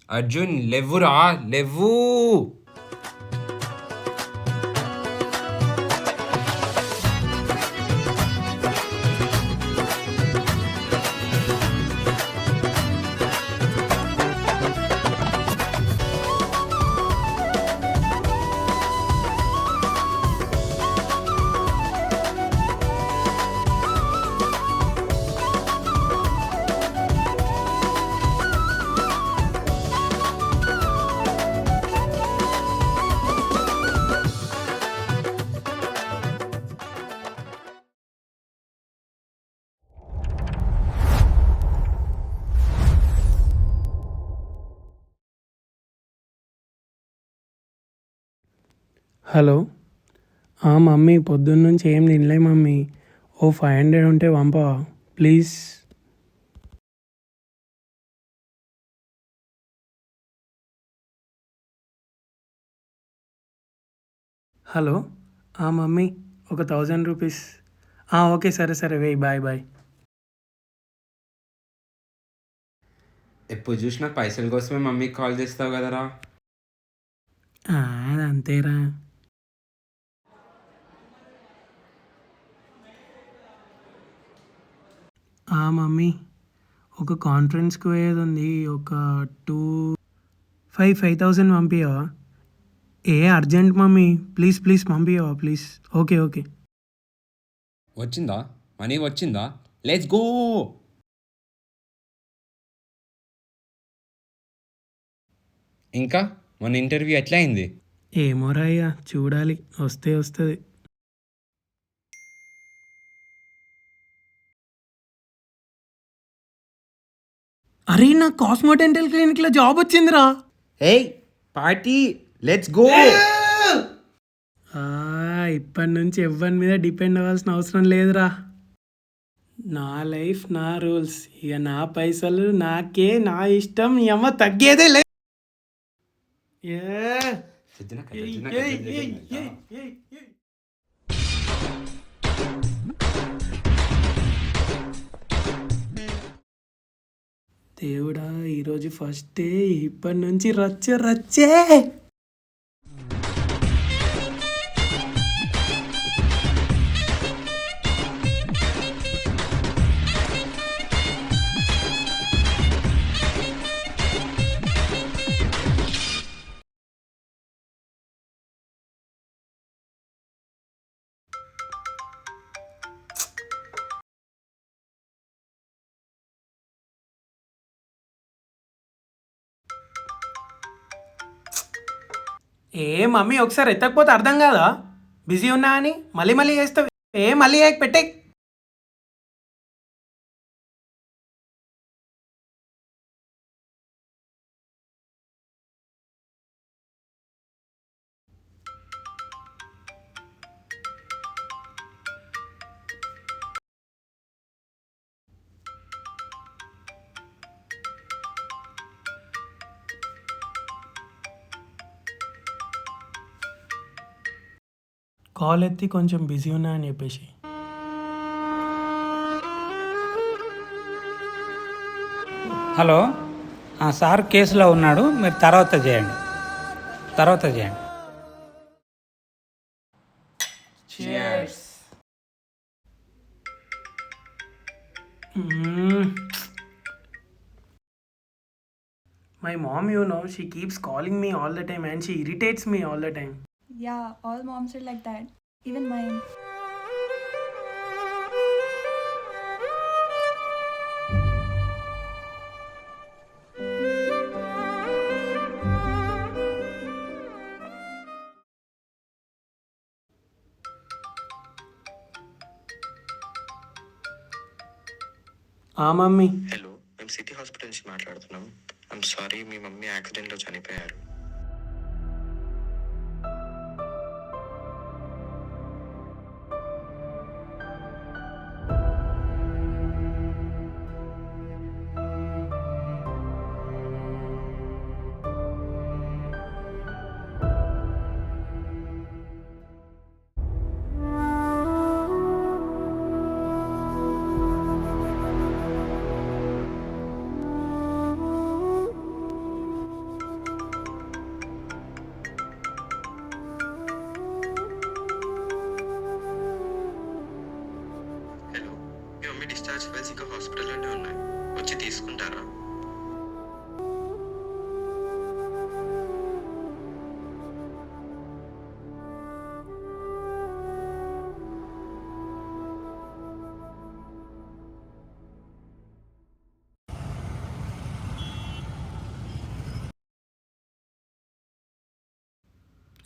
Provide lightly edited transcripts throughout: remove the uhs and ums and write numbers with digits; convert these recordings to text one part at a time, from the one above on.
అర్జున్ లెవ్వురా లెవ్వు. Hello. Mummy పొద్దున్నుంచి ఏం తినలే మమ్మీ. ఓ 500 ఉంటే పంపవా ప్లీజ్. హలో. మమ్మీ ఒక 1000 రూపీస్. ఓకే సరే సరే వేయి. Bye bye. ఎప్పుడు చూసినా పైసల కోసమే మమ్మీకి కాల్ చేస్తావు కదరా. అంతేరా. మమ్మీ ఒక కాన్ఫరెన్స్కి పోయేది ఉంది. ఒక 5,000 పంపించవా? అర్జెంట్ మమ్మీ, ప్లీజ్ ప్లీజ్ పంపించవా ప్లీజ్. Okay okay. వచ్చిందా మనీ వచ్చిందా? Let's go. ఇంకా మన ఇంటర్వ్యూ ఎట్లా అయింది? ఏమోరా అయ్యా, చూడాలి, వస్తే వస్తుంది. అరే నా కాస్మో డెంటల్ క్లినిక్లో జాబ్ వచ్చిందిరా. ఏయ్ పార్టీ, లెట్స్ గో. ఇప్పటి నుంచి ఎవ్వరి మీద డిపెండ్ అవ్వాల్సిన అవసరం లేదురా. నా లైఫ్ నా రూల్స్, ఇక నా పైసలు నాకే, నా ఇష్టం, నీ అమ్మ తగ్గేదే లే. దేవుడా, ఈరోజు ఫస్ట్ డే, ఇప్పటి నుంచి రచ్చే రచ్చే. మమ్మీ ఒకసారి ఎత్తకపోతే అర్థం కాదా? బిజీ ఉన్నా అని మళ్ళీ మళ్ళీ చేస్తావు. మళ్ళీ పెట్టే. కాల్ ఎత్తి కొంచెం బిజీ ఉన్నా అని చెప్పేసి. హలో సార్, కేసులో ఉన్నాడు, మీరు తర్వాత చేయండి. Cheers. My mom, she keeps calling me all the time and she irritates me all the time. Yeah, all moms are like that. Even mine. Mummy. Hello, మేము సిటీ హాస్పిటల్ నుంచి మాట్లాడుతున్నాం. I'm sorry, మీ mummy యాక్సిడెంట్లో చనిపోయారు.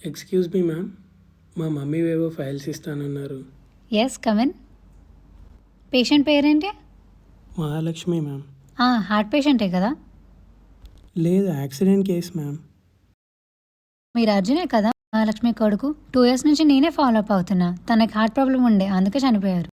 Excuse me ma'am, మా mummy ఏవో files ఇస్తానన్నారు. Yes come in. Patient పేరేంటి? మహాలక్ష్మి మ్యామ్. హార్ట్ పేషెంటే కదా? లేదు, యాక్సిడెంట్ కేస్ మ్యామ్. మీరు అర్జునే కదా మహాలక్ష్మి కొడుకు? 2 years నుంచి నేనే ఫాలో అప్ అవుతున్నా. తనకి హార్ట్ ప్రాబ్లం ఉండే, అందుకే చనిపోయారు.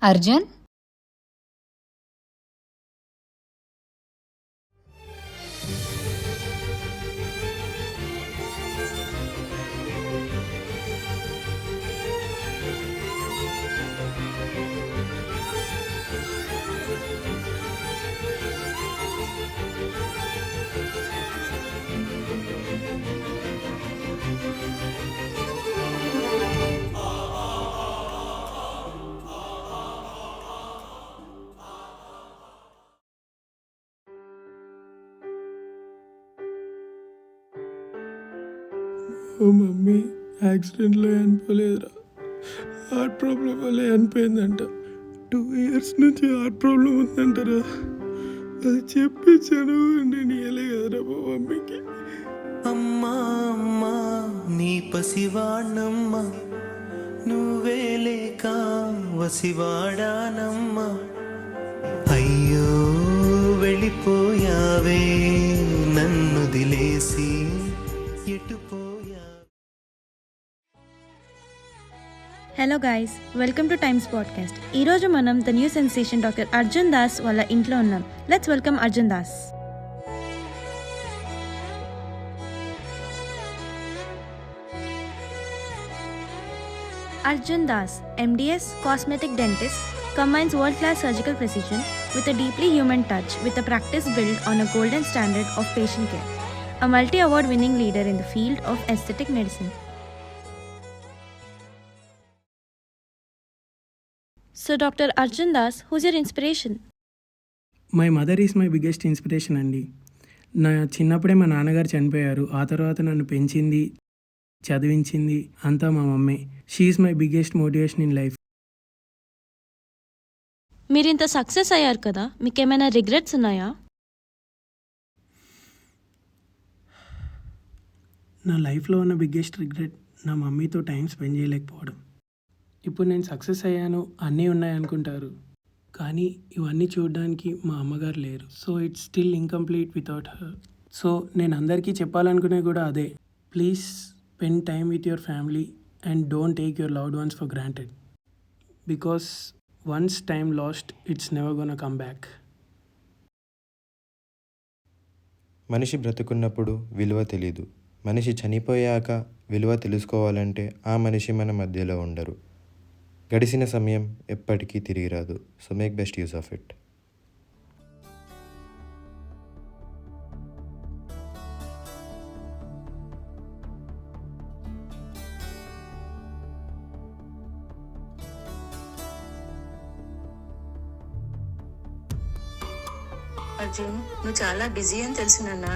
అర్జున్, ఓ మమ్మీ యాక్సిడెంట్లో చనిపోలేదురా, హార్ట్ ప్రాబ్లం వల్ల చనిపోయిందంట. 2 years నుంచి హార్ట్ ప్రాబ్లం ఉందంటారా? అది చెప్పించాను, నేను ఇవ్వలే కదరా మా మమ్మీకి. అమ్మా అమ్మా నీ పసివాణమ్మ, నువ్వే లేక వసివాడానమ్మా. అయ్యో వెళ్ళిపోయావే నన్ను దిలేసి ఎటుపోయా. Hello guys, welcome to Times podcast. ఈరోజు మనం the new sensation doctor Arjun Das వాళ్ళ ఇంట్లో ఉన్నాం. Let's welcome Arjun Das. Arjun Das, MDS, cosmetic dentist, combines world-class surgical precision with a deeply human touch with a practice built on a golden standard of patient care. A multi-award winning leader in the field of aesthetic medicine. So Dr. Arjun Das, who's your inspiration? My mother is my biggest inspiration అండి. నా చిన్నప్పుడే మా నాన్నగారు చనిపోయారు. ఆ తర్వాత నన్ను పెంచింది, చదివించింది అంతా మా mummy. She is my biggest motivation in life. మీరు ఇంత సక్సెస్ అయ్యారు కదా, మీకు ఏమైనా రిగ్రెట్స్ ఉన్నాయా? నా లైఫ్లో ఉన్న బిగ్గెస్ట్ రిగ్రెట్ నా మమ్మీతో టైం స్పెండ్ చేయలేకపోవడం. ఇప్పుడు నేను సక్సెస్ అయ్యాను, అన్నీ ఉన్నాయనుకుంటారు, కానీ ఇవన్నీ చూడడానికి మా అమ్మగారు లేరు. So it's still incomplete without her. So నేను అందరికీ చెప్పాలనుకునే కూడా అదే. Please spend time with your family and don't take your loved ones for granted. Because once time last, it's never gonna come back. మనిషి బ్రతుకున్నప్పుడు విలువ తెలీదు. మనిషి చనిపోయాక విలువ తెలుసుకోవాలంటే ఆ మనిషి మన మధ్యలో ఉండరు. గడిచిన సమయం ఎప్పటికీ తిరిగి రాదు. So make best use of it. Arjun, నువ్వు చాలా బిజీ అని తెలుసు నాన్న.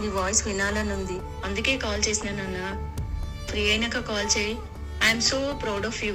నీ వాయిస్ వినాలని ఉంది, అందుకే కాల్ చేసినా నాన్న. ఫ్రీ అయినాక కాల్ చేయి. I'm so proud of you.